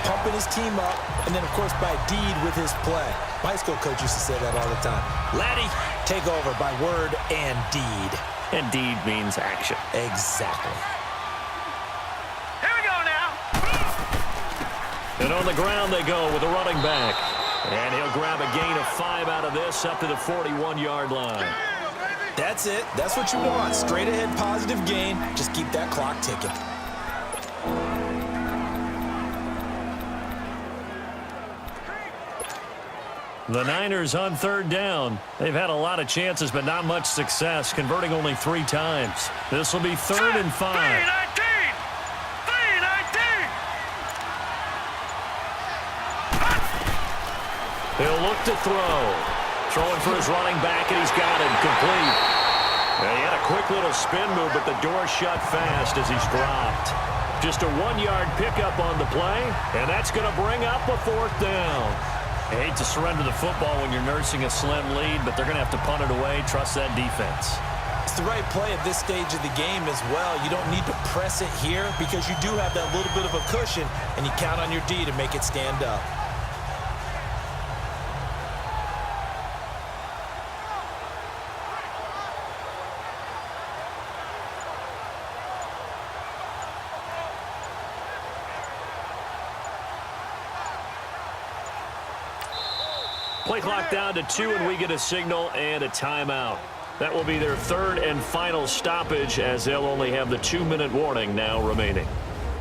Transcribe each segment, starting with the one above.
pumping his team up, and then, of course, by deed with his play. My school coach used to say that all the time. Laddie, take over by word and deed. And deed means action. Exactly. Here we go now. And on the ground they go with a running back. And he'll grab a gain of 5 out of this up to the 41-yard line. That's it. That's what you want. Straight ahead positive gain. Just keep that clock ticking. The Niners on third down. They've had a lot of chances, but not much success, converting only 3 times. This will be 3rd and 5. He'll look to throw. Throwing for his running back, and he's got it complete. He had a quick little spin move, but the door shut fast as he's dropped. Just a 1-yard pickup on the play, and that's going to bring up a 4th down. I hate to surrender the football when you're nursing a slim lead, but they're going to have to punt it away. Trust that defense. It's the right play at this stage of the game as well. You don't need to press it here because you do have that little bit of a cushion, and you count on your D to make it stand up. Play clock down to 2, and we get a signal and a timeout. That will be their 3rd and final stoppage, as they'll only have the 2-minute warning now remaining.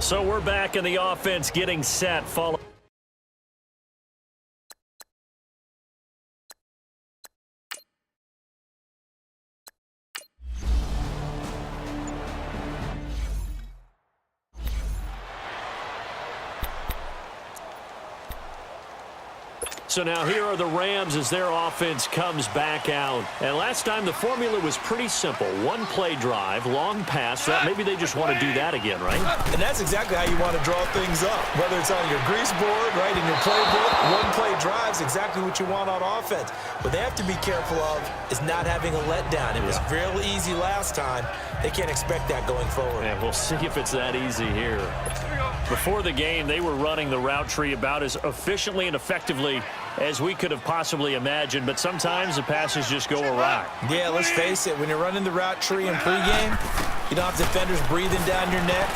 So we're back in the offense getting set. So now here are the Rams as their offense comes back out. And last time the formula was pretty simple. 1-play drive, long pass. Maybe they just want to do that again, right? And that's exactly how you want to draw things up. Whether it's on your grease board, right, in your playbook, 1-play drive's exactly what you want on offense. What they have to be careful of is not having a letdown. It was real easy last time. They can't expect that going forward. And we'll see if it's that easy here. Before the game, they were running the route tree about as efficiently and effectively as we could have possibly imagined, but sometimes the passes just go awry. Yeah, let's face it. When you're running the route tree in pregame, you don't have defenders breathing down your neck.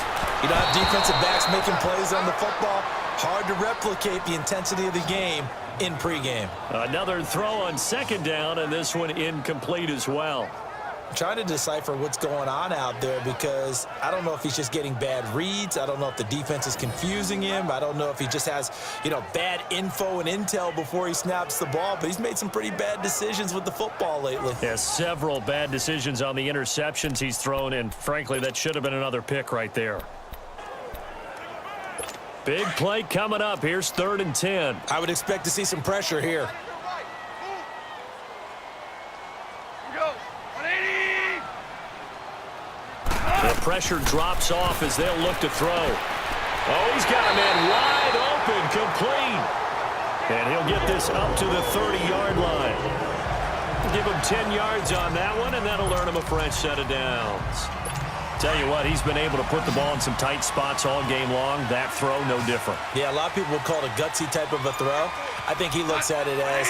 You don't have defensive backs making plays on the football. Hard to replicate the intensity of the game in pregame. Another throw on 2nd down, and this one incomplete as well. I'm trying to decipher what's going on out there because I don't know if he's just getting bad reads. I don't know if the defense is confusing him. I don't know if he just has, bad info and intel before he snaps the ball. But he's made some pretty bad decisions with the football lately. Yeah, several bad decisions on the interceptions he's thrown, and frankly, that should have been another pick right there. Big play coming up. Here's 3rd and 10. I would expect to see some pressure here. The pressure drops off as they'll look to throw. Oh, he's got a man wide open, complete. And he'll get this up to the 30-yard line. Give him 10 yards on that one, and that'll earn him a fresh set of downs. Tell you what, he's been able to put the ball in some tight spots all game long. That throw, no different. Yeah, a lot of people would call it a gutsy type of a throw. I think he looks at it as,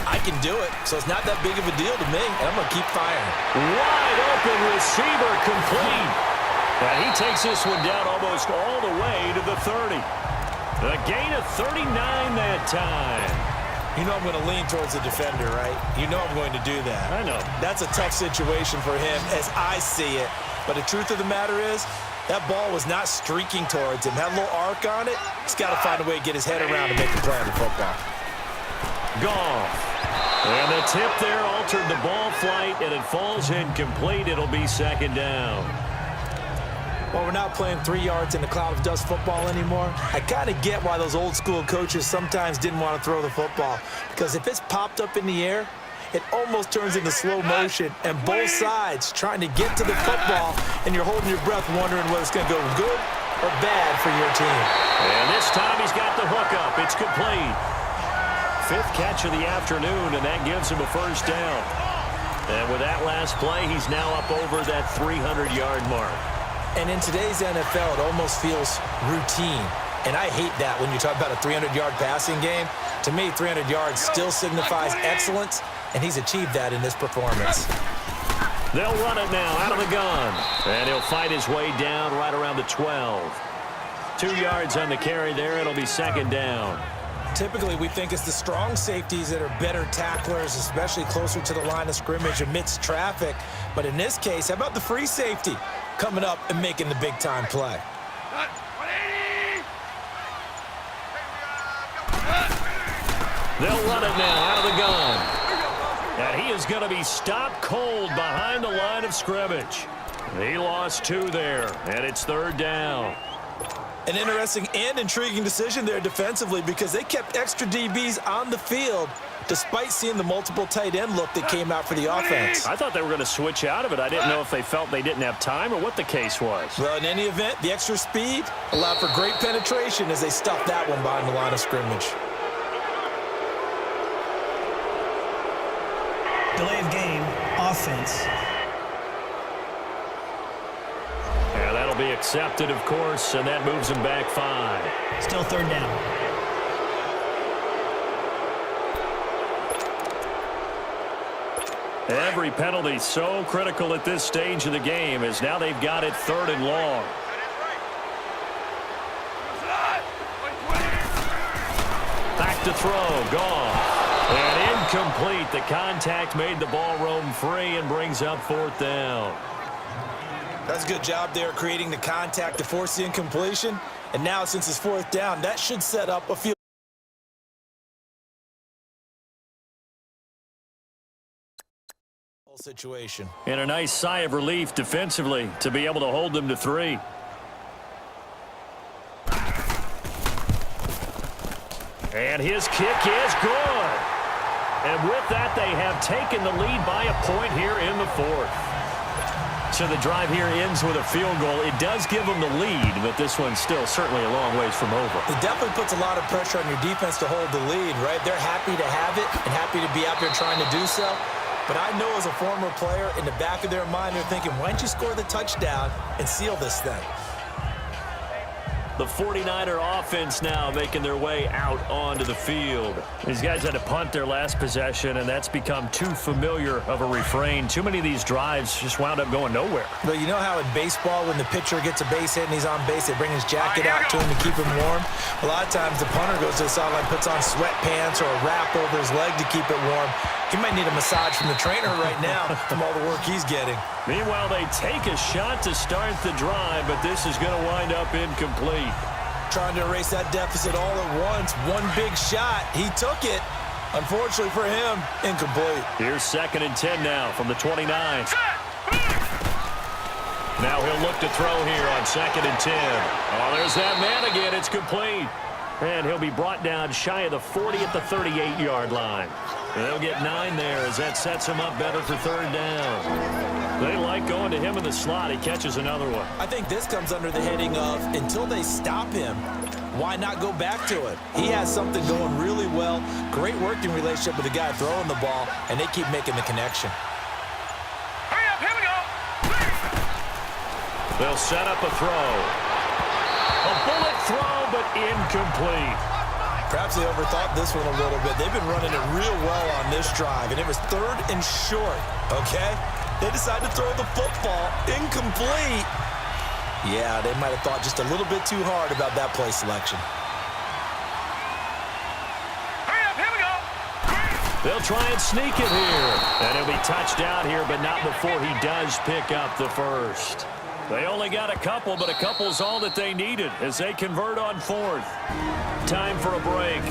I can do it, so it's not that big of a deal to me, and I'm going to keep firing. Wide open receiver, complete. And he takes this one down almost all the way to the 30. A gain of 39 that time. You know I'm going to lean towards the defender, right? You know I'm going to do that. I know. That's a tough situation for him as I see it. But the truth of the matter is, that ball was not streaking towards him. Had a little arc on it. He's got to find a way to get his head around and make a play on the football. Goff. And the tip there altered the ball flight, and it falls incomplete. It'll be 2nd down. Well, we're not playing 3 yards in a cloud of dust football anymore. I kind of get why those old school coaches sometimes didn't want to throw the football. Because if it's popped up in the air, it almost turns into slow motion, and both sides trying to get to the football, and you're holding your breath wondering whether it's going to go good or bad for your team. And this time he's got the hookup. It's complete. 5th catch of the afternoon, and that gives him a first down. And with that last play, he's now up over that 300-yard mark. And in today's NFL, it almost feels routine. And I hate that when you talk about a 300-yard passing game. To me, 300 yards still signifies excellence, and he's achieved that in this performance. They'll run it now out of the gun. And he'll fight his way down right around the 12. 2 yards on the carry there. It'll be second down. Typically, we think it's the strong safeties that are better tacklers, especially closer to the line of scrimmage amidst traffic. But in this case, how about the free safety coming up and making the big-time play? They'll run it now out of the gun. And he is going to be stopped cold behind the line of scrimmage. He lost 2 there, and it's third down. An interesting and intriguing decision there defensively because they kept extra DBs on the field despite seeing the multiple tight end look that came out for the offense. I thought they were going to switch out of it. I didn't know if they felt they didn't have time or what the case was. Well, in any event, the extra speed allowed for great penetration as they stuffed that one behind the line of scrimmage. Delay of game, offense. Yeah, that'll be accepted, of course, and that moves him back 5. Still third down. Every penalty so critical at this stage of the game as now they've got it 3rd and long. Back to throw, gone. And incomplete. The contact made the ball roam free and brings up 4th down. That's a good job there creating the contact to force the incompletion. And now since it's 4th down, that should set up a field situation. And a nice sigh of relief defensively to be able to hold them to 3. And his kick is good. And with that, they have taken the lead by a point here in the 4th. So the drive here ends with a field goal. It does give them the lead, but this one's still certainly a long ways from over. It definitely puts a lot of pressure on your defense to hold the lead, right? They're happy to have it and happy to be out there trying to do so. But I know as a former player, in the back of their mind, they're thinking, why don't you score the touchdown and seal this thing? The 49er offense now making their way out onto the field. These guys had to punt their last possession, and that's become too familiar of a refrain. Too many of these drives just wound up going nowhere. But you know how in baseball, when the pitcher gets a base hit and he's on base, they bring his jacket out to him to keep him warm? A lot of times the punter goes to the sideline, puts on sweatpants or a wrap over his leg to keep it warm. He might need a massage from the trainer right now from all the work he's getting. Meanwhile, they take a shot to start the drive, but this is going to wind up incomplete. Trying to erase that deficit all at once. One big shot. He took it. Unfortunately for him, incomplete. Here's 2nd and 10 now from the 29. Now he'll look to throw here on 2nd and 10. Oh, there's that man again. It's complete. And he'll be brought down shy of the 40 at the 38-yard line. They'll get 9 there as that sets him up better for 3rd down. They like going to him in the slot. He catches another one. I think this comes under the heading of until they stop him, why not go back to it? He has something going really well. Great working relationship with the guy throwing the ball, and they keep making the connection. Hurry up, here we go. They'll set up a throw. A bullet throw, but incomplete. Perhaps they overthought this one a little bit. They've been running it real well on this drive, and it was 3rd and short, okay? They decided to throw the football incomplete. Yeah, they might have thought just a little bit too hard about that play selection. Hurry up, here we go. They'll try and sneak it here. And he'll be touched out here, but not before he does pick up the 1st. They only got a couple, but a couple's all that they needed as they convert on 4th. Time for a break.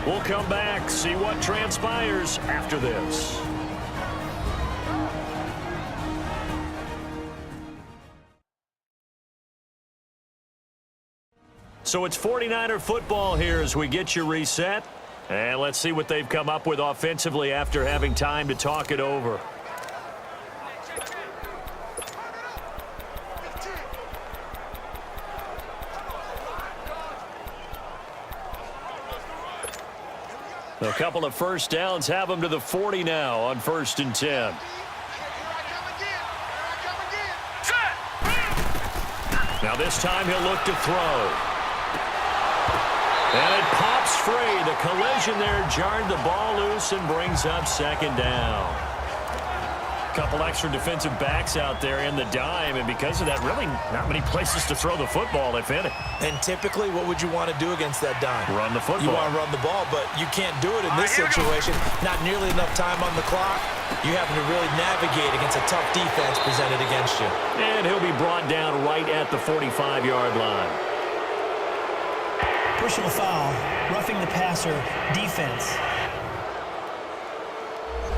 We'll come back, see what transpires after this. So it's 49er football here as we get you reset. And let's see what they've come up with offensively after having time to talk it over. A couple of first downs have them to the 40 now on 1st and 10. Now this time he'll look to throw. free. The collision there jarred the ball loose and brings up second down. Couple extra defensive backs out there in the dime, and because of that, really not many places to throw the football, if any. And typically, what would you want to do against that dime? Run the football. You want to run the ball, but you can't do it in this situation. Not nearly enough time on the clock. You having to really navigate against a tough defense presented against you. And he'll be brought down right at the 45-yard line. Personal foul, roughing the passer, defense.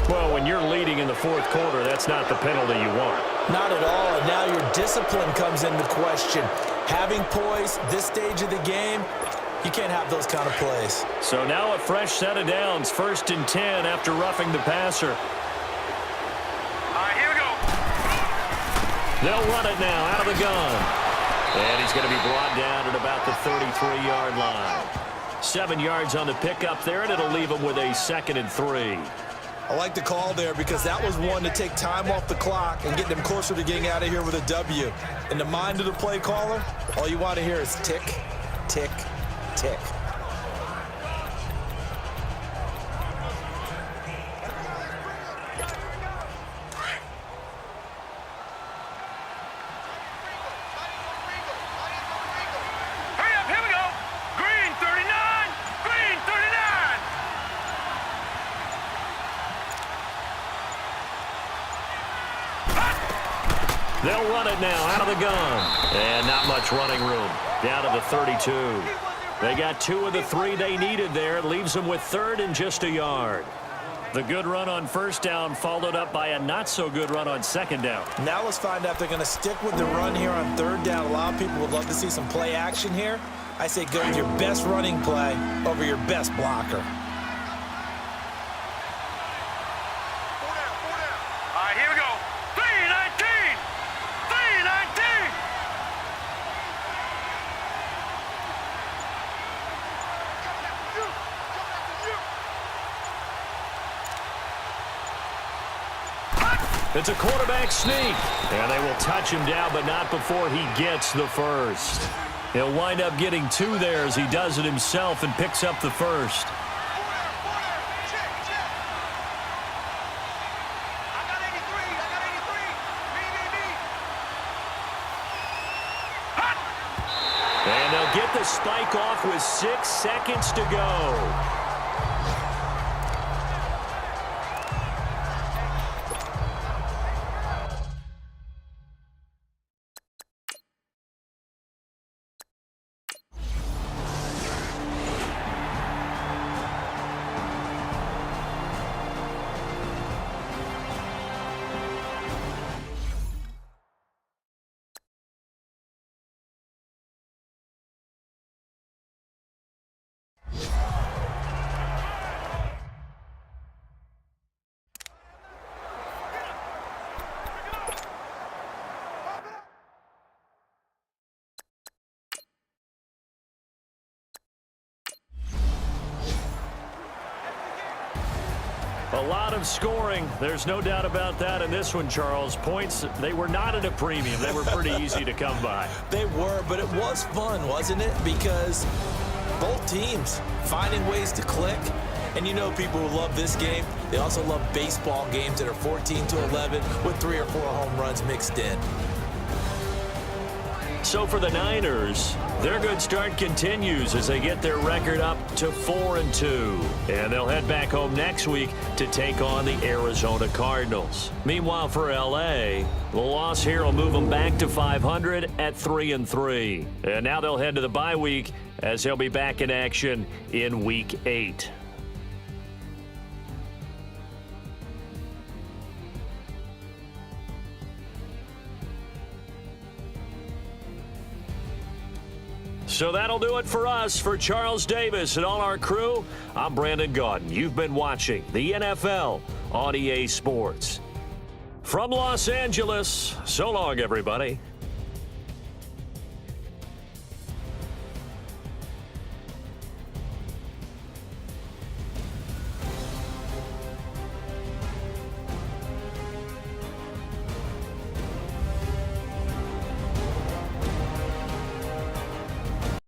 Well, when you're leading in the fourth quarter, that's not the penalty you want. Not at all, and now your discipline comes into question. Having poise this stage of the game, you can't have those kind of plays. So now a fresh set of downs, 1st and 10 after roughing the passer. All right, here we go. They'll run it now out of the gun. And he's going to be brought down at about the 33-yard line. 7 yards on the pickup there, and it'll leave him with a 2nd and 3. I like the call there because that was one to take time off the clock and get them closer to getting out of here with a W. In the mind of the play caller, all you want to hear is tick, tick, tick. Hurry up, here we go. Green 39, green 39. They'll run it now out of the gun. And not much running room. Down to the 32. They got 2 of the 3 they needed there. It leaves them with 3rd and just a yard. The good run on 1st down followed up by a not-so-good run on 2nd down. Now let's find out if they're going to stick with the run here on 3rd down. A lot of people would love to see some play action here. I say go with your best running play over your best blocker. All right, here we go. 319, 319. It's a quarterback sneak. And they will touch him down, but not before he gets the 1st. He'll wind up getting 2 there as he does it himself and picks up the 1st. And they'll get the spike off with 6 seconds to go. A lot of scoring. There's no doubt about that in this one, Charles. Points, they were not at a premium. They were pretty easy to come by. They were, but it was fun, wasn't it? Because both teams finding ways to click. And you know people who love this game, they also love baseball games that are 14-11 with 3 or 4 home runs mixed in. So for the Niners, their good start continues as they get their record up to 4-2. And they'll head back home next week to take on the Arizona Cardinals. Meanwhile, for L.A., the loss here will move them back to 500 at 3-3. And now they'll head to the bye week as they'll be back in action in Week 8. So that'll do it for us. For Charles Davis and all our crew, I'm Brandon Gaudin. You've been watching the NFL on EA Sports. From Los Angeles, so long, everybody.